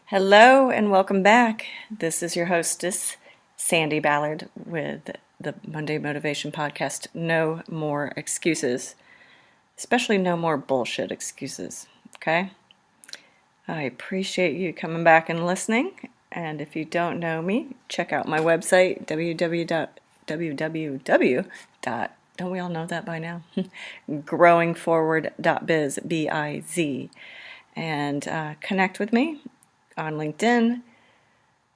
Hello and welcome back. This is your hostess, Sandi Ballard, with the Monday Motivation Podcast. No more excuses, especially no more bullshit excuses, okay? I appreciate you coming back and listening. And if you don't know me, check out my website, www. Don't we all know that by now? growingforward.biz, B-I-Z. And connect with me on LinkedIn,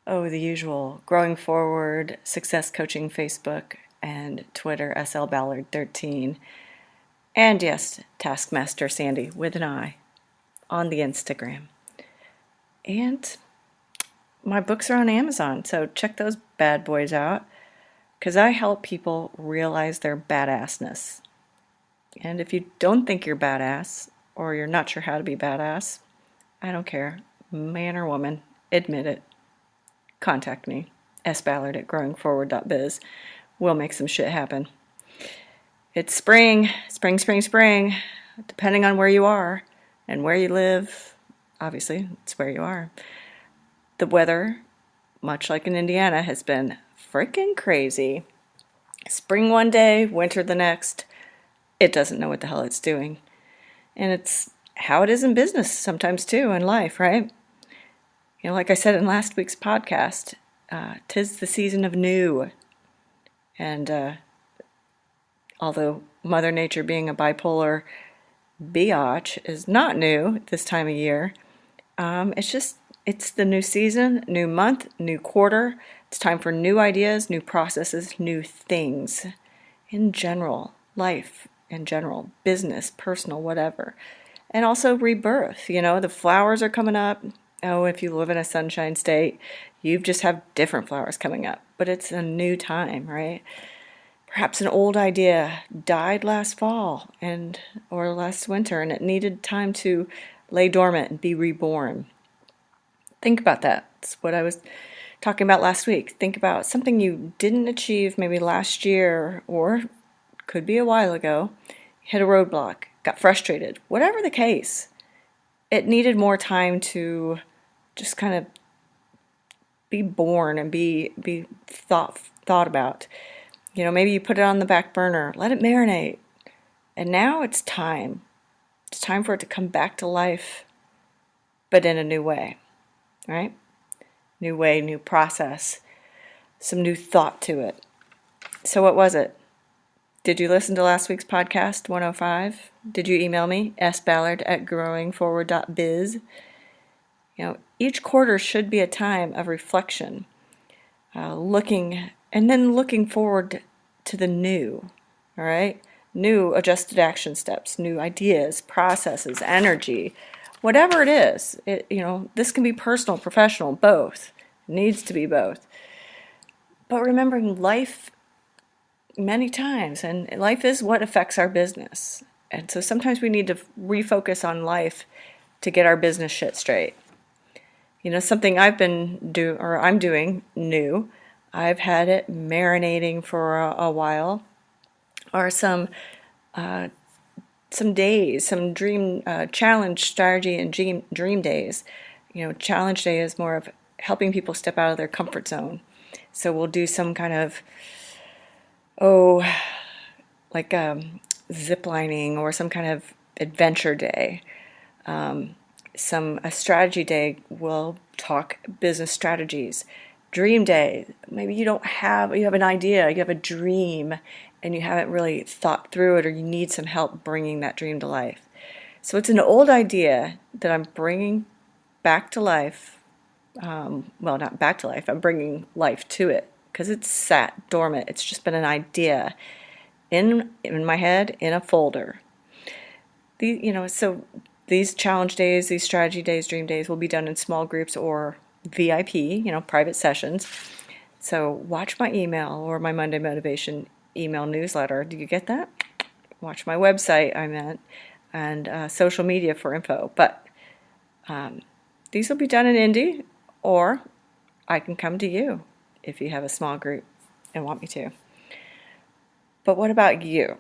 the usual, Growing Forward, Success Coaching Facebook, and Twitter, SL Ballard 13. And yes, Taskmaster Sandi with an I on the Instagram. And my books are on Amazon, so check those bad boys out, because I help people realize their badassness. And if you don't think you're badass, or you're not sure how to be badass, I don't care. Man or woman, admit it. Contact me, sballard at growingforward.biz. We'll make some shit happen. It's spring. Depending on where you are and where you live, obviously, it's where you are. The weather, much like in Indiana, has been freaking crazy. Spring one day, winter the next. It doesn't know what the hell it's doing. And it's how it is in business sometimes too, in life, right? Like I said in last week's podcast, 'tis the season of new. And although Mother Nature being a bipolar biatch is not new this time of year, it's the new season, new month, new quarter. It's time for new ideas, new processes, new things in general, life in general, business, personal, whatever. And also rebirth. The flowers are coming up. Oh, if you live in a sunshine state, you just have different flowers coming up. But it's a new time, right? Perhaps an old idea died last fall or last winter, and it needed time to lay dormant and be reborn. Think about that. That's what I was talking about last week. Think about something you didn't achieve maybe last year, or could be a while ago. Hit a roadblock, got frustrated, whatever the case. It needed more time to just kind of be born and be thought about. Maybe you put it on the back burner, let it marinate. And now it's time. It's time for it to come back to life, but in a new way, right? New way, new process, some new thought to it. So what was it? Did you listen to last week's podcast, 105? Did you email me, sballard at growingforward.biz? Each quarter should be a time of reflection, looking forward to the new, all right? New adjusted action steps, new ideas, processes, energy, whatever it is. This can be personal, professional, both. It needs to be both. But remembering life many times, and life is what affects our business. And so sometimes we need to refocus on life to get our business shit straight. Something I'm doing new. I've had it marinating for a while, or some days, some dream challenge strategy and dream days. Challenge day is more of helping people step out of their comfort zone. So we'll do some kind of zip lining or some kind of adventure day. A strategy day, we'll talk business strategies. Dream day, maybe you have an idea, you have a dream, and you haven't really thought through it, or you need some help bringing that dream to life. So it's an old idea that I'm bringing back to life. Not back to life, I'm bringing life to it, because it's sat dormant. It's just been an idea in my head, in a folder. So these challenge days, these strategy days, dream days will be done in small groups or VIP, private sessions. So watch my email or my Monday Motivation email newsletter. Do you get that? Watch my website, and social media for info. But these will be done in Indy, or I can come to you if you have a small group and want me to. But what about you?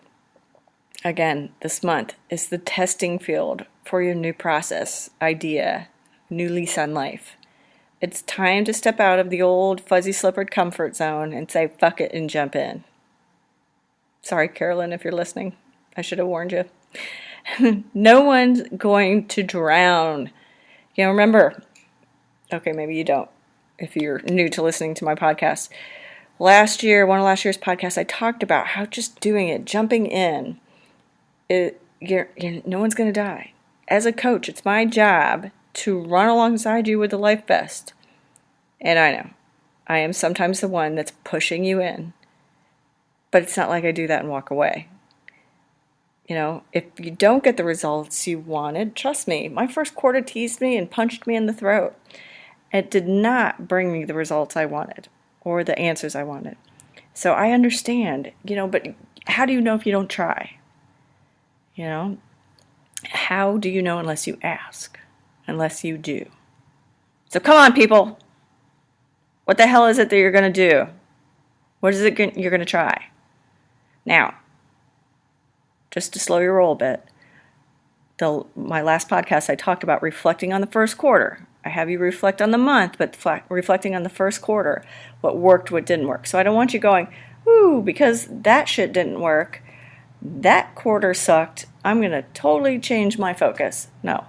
Again, this month is the testing field for your new process, idea, new lease on life. It's time to step out of the old fuzzy slippered comfort zone and say fuck it and jump in. Sorry, Carolyn, if you're listening. I should have warned you. No one's going to drown. Remember, okay, maybe you don't if you're new to listening to my podcast. One of last year's podcasts, I talked about how just doing it, jumping in, no one's going to die. As a coach, it's my job to run alongside you with the life vest. And I know, I am sometimes the one that's pushing you in. But it's not like I do that and walk away. If you don't get the results you wanted, trust me, my first quarter teased me and punched me in the throat. It did not bring me the results I wanted or the answers I wanted. So I understand, but how do you know if you don't try? How do you know unless you ask, unless you do? So come on, people. What the hell is it that you're going to do? What is it you're going to try? Now, just to slow your roll a bit, my last podcast I talked about reflecting on the first quarter. I have you reflect on the month, but reflecting on the first quarter, what worked, what didn't work. So I don't want you going, ooh, because that shit didn't work, that quarter sucked, I'm going to totally change my focus. No,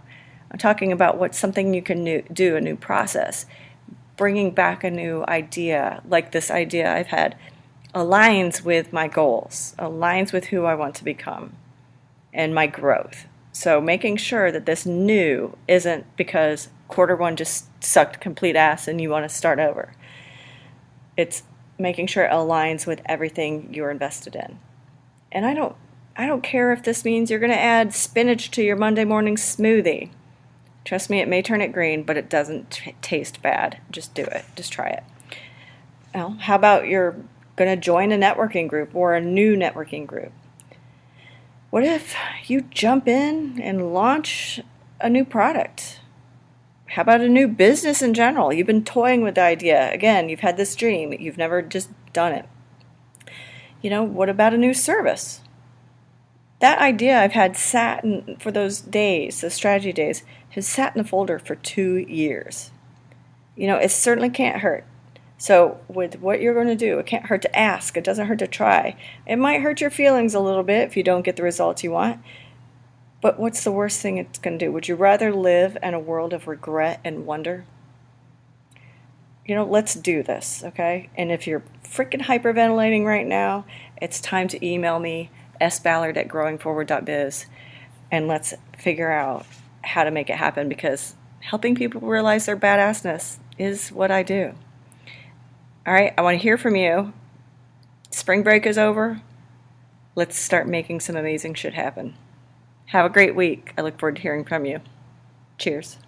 I'm talking about what's something you can do, a new process, bringing back a new idea, like this idea I've had, aligns with my goals, aligns with who I want to become and my growth. So making sure that this new isn't because quarter one just sucked complete ass and you want to start over. It's making sure it aligns with everything you're invested in. And I don't care if this means you're going to add spinach to your Monday morning smoothie. Trust me, it may turn it green, but it doesn't taste bad. Just do it. Just try it. Well, how about you're going to join a networking group or a new networking group? What if you jump in and launch a new product? How about a new business in general? You've been toying with the idea. Again, you've had this dream. You've never just done it. What about a new service? That idea I've had sat in, for those days, the strategy days, has sat in a folder for 2 years. It certainly can't hurt. So with what you're going to do, it can't hurt to ask. It doesn't hurt to try. It might hurt your feelings a little bit if you don't get the results you want. But what's the worst thing it's going to do? Would you rather live in a world of regret and wonder? Let's do this, okay? And if you're freaking hyperventilating right now, it's time to email me, sballard@growingforward.biz, and let's figure out how to make it happen, because helping people realize their badassness is what I do. All right, I want to hear from you. Spring break is over. Let's start making some amazing shit happen. Have a great week. I look forward to hearing from you. Cheers.